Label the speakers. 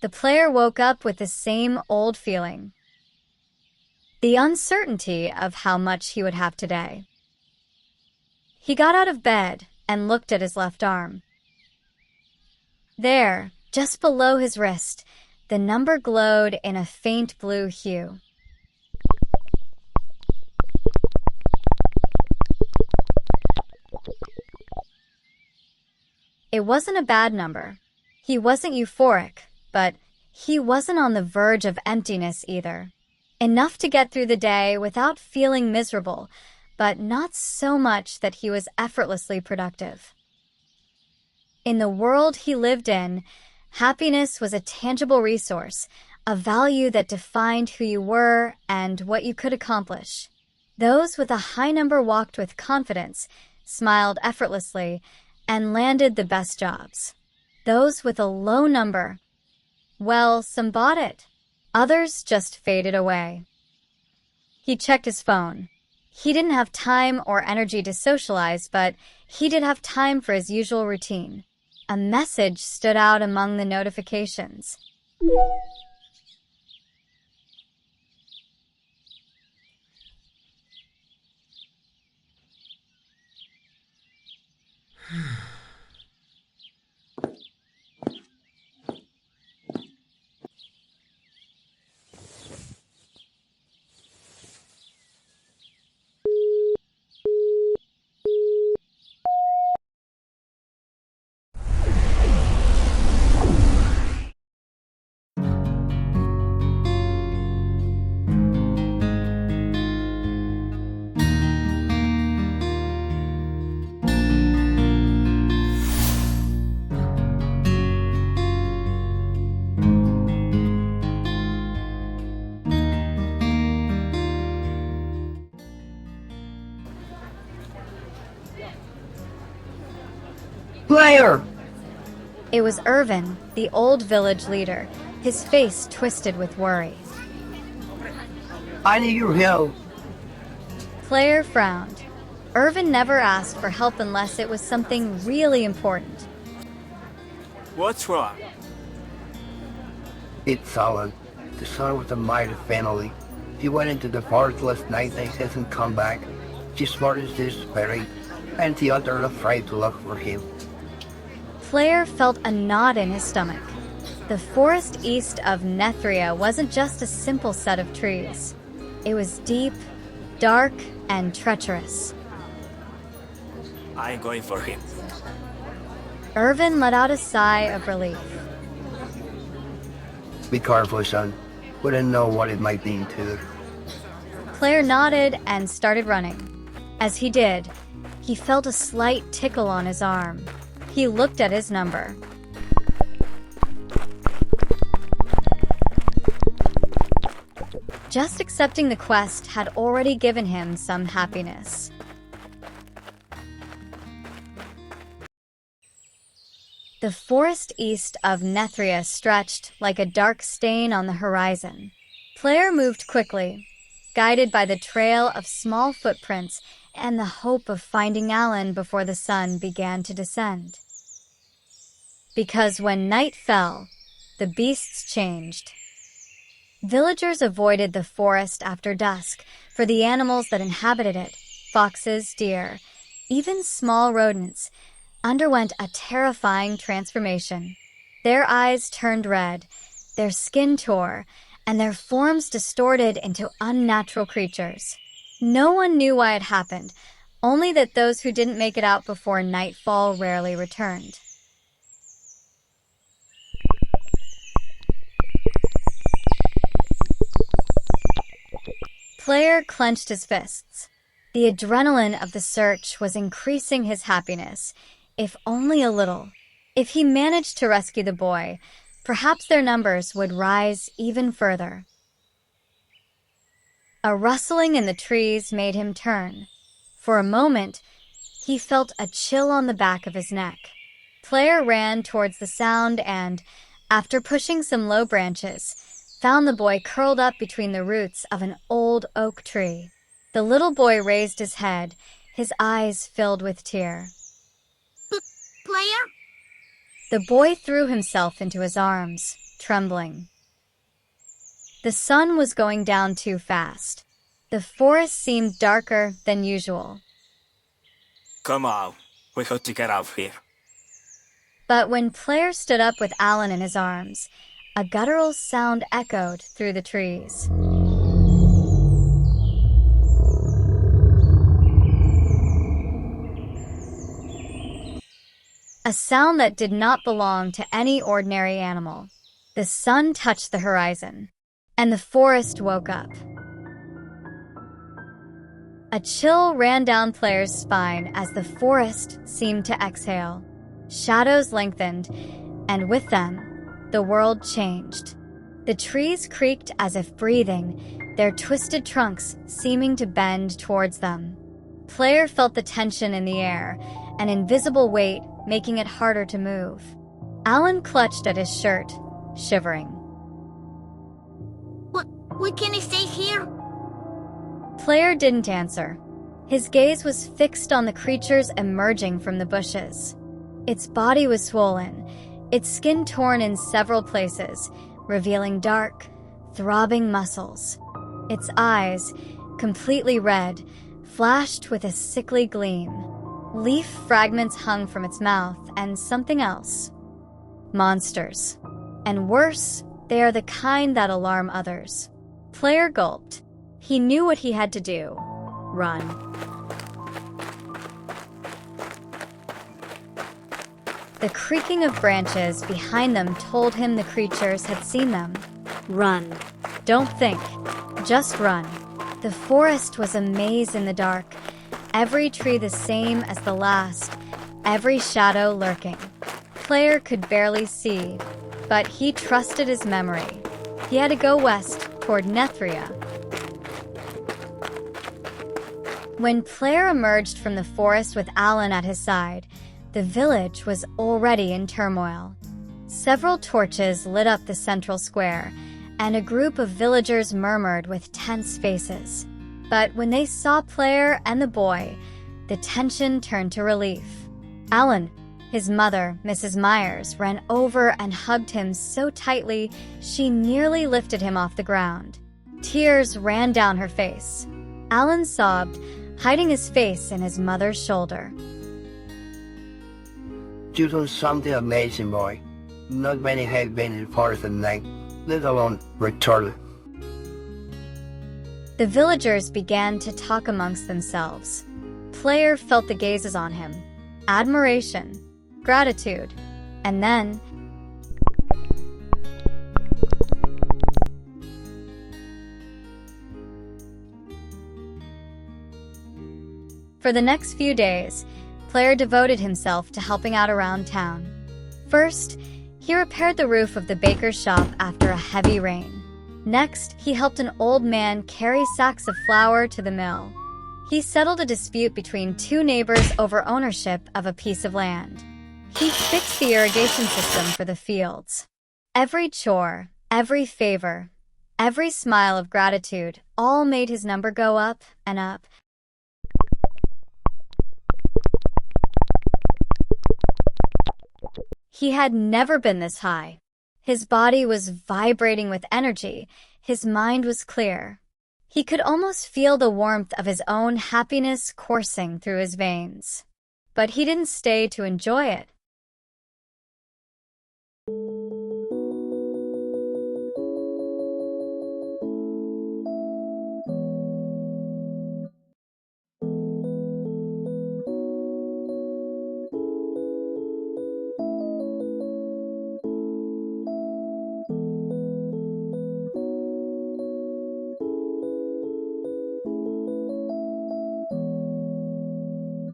Speaker 1: the player woke up with the same old feeling. The uncertainty of how much he would have today. He got out of bed and looked at his left arm. There, just below his wrist, the number glowed in a faint blue hue. It wasn't a bad number. He wasn't euphoric, but he wasn't on the verge of emptiness either. Enough to get through the day without feeling miserable, but not so much that he was effortlessly productive. In the world he lived in, happiness was a tangible resource, a value that defined who you were and what you could accomplish. Those with a high number walked with confidence, smiled effortlessly, and landed the best jobs. Those with a low number, well, some bought it. Others just faded away. He checked his phone. He didn't have time or energy to socialize, but he did have time for his usual routine. A message stood out among the notifications.
Speaker 2: Player!
Speaker 1: It was Irvin, the old village leader, his face twisted with worry.
Speaker 2: I need your help.
Speaker 1: Player frowned. Irvin never asked for help unless it was something really important.
Speaker 3: What's wrong?
Speaker 2: It's Solid, the son of the mighty family. He went into the forest last night and hasn't come back. His mother is desperate, and the others are afraid to look for him.
Speaker 1: Player felt a knot in his stomach. The forest east of Nethrya wasn't just a simple set of trees. It was deep, dark, and treacherous.
Speaker 3: I'm going for him.
Speaker 1: Irvin let out a sigh of relief.
Speaker 2: Be careful, son. We don't know what it might mean to.
Speaker 1: Player nodded and started running. As he did, he felt a slight tickle on his arm. He looked at his number. Just accepting the quest had already given him some happiness. The forest east of Nethrya stretched like a dark stain on the horizon. Player moved quickly, guided by the trail of small footprints and the hope of finding Alan before the sun began to descend. Because when night fell, the beasts changed. Villagers avoided the forest after dusk for the animals that inhabited it, foxes, deer, even small rodents, underwent a terrifying transformation. Their eyes turned red, their skin tore, and their forms distorted into unnatural creatures. No one knew why it happened, only that those who didn't make it out before nightfall rarely returned. Player clenched his fists. The adrenaline of the search was increasing his happiness, if only a little. If he managed to rescue the boy, perhaps their numbers would rise even further. A rustling in the trees made him turn. For a moment, he felt a chill on the back of his neck. Player ran towards the sound and, after pushing some low branches, found the boy curled up between the roots of an old oak tree. The little boy raised his head, his eyes filled with tear.
Speaker 4: Player?
Speaker 1: The boy threw himself into his arms. trembling. The sun was going down too fast. The forest seemed darker than usual.
Speaker 3: Come on, we have to get out of here.
Speaker 1: But when Player stood up with Alan in his arms, a guttural sound echoed through the trees. A sound that did not belong to any ordinary animal. The sun touched the horizon, and the forest woke up. A chill ran down Player's spine as the forest seemed to exhale. Shadows lengthened, and with them, the world changed. The trees creaked as if breathing, their twisted trunks seeming to bend towards them. Player felt the tension in the air, an invisible weight making it harder to move. Alan clutched at his shirt, shivering.
Speaker 4: We can't stay here?
Speaker 1: Player didn't answer. His gaze was fixed on the creatures emerging from the bushes. Its body was swollen, its skin torn in several places, revealing dark, throbbing muscles. Its eyes, completely red, flashed with a sickly gleam. Leaf fragments hung from its mouth, and something else. Monsters. And worse, they are the kind that alarm others. Player gulped. He knew what he had to do. Run. The creaking of branches behind them told him the creatures had seen them.
Speaker 5: Run.
Speaker 1: Don't think. Just run. The forest was a maze in the dark, every tree the same as the last, every shadow lurking. Player could barely see, but he trusted his memory. He had to go west toward Nethrya. When Player emerged from the forest with Alan at his side, the village was already in turmoil. Several torches lit up the central square, and a group of villagers murmured with tense faces. But when they saw Player and the boy, the tension turned to relief. Alan, his mother, Mrs. Myers, ran over and hugged him so tightly she nearly lifted him off the ground. Tears ran down her face. Alan sobbed, hiding his face in his mother's shoulder.
Speaker 2: You done something amazing, boy. Not many have been in the forest at night, let alone return.
Speaker 1: The villagers began to talk amongst themselves. Player felt the gazes on him. Admiration, gratitude, and then... For the next few days, Player devoted himself to helping out around town. First, he repaired the roof of the baker's shop after a heavy rain. Next, he helped an old man carry sacks of flour to the mill. He settled a dispute between two neighbors over ownership of a piece of land. He fixed the irrigation system for the fields. Every chore, every favor, every smile of gratitude all made his number go up and up. He had never been this high. His body was vibrating with energy. His mind was clear. He could almost feel the warmth of his own happiness coursing through his veins. But he didn't stay to enjoy it.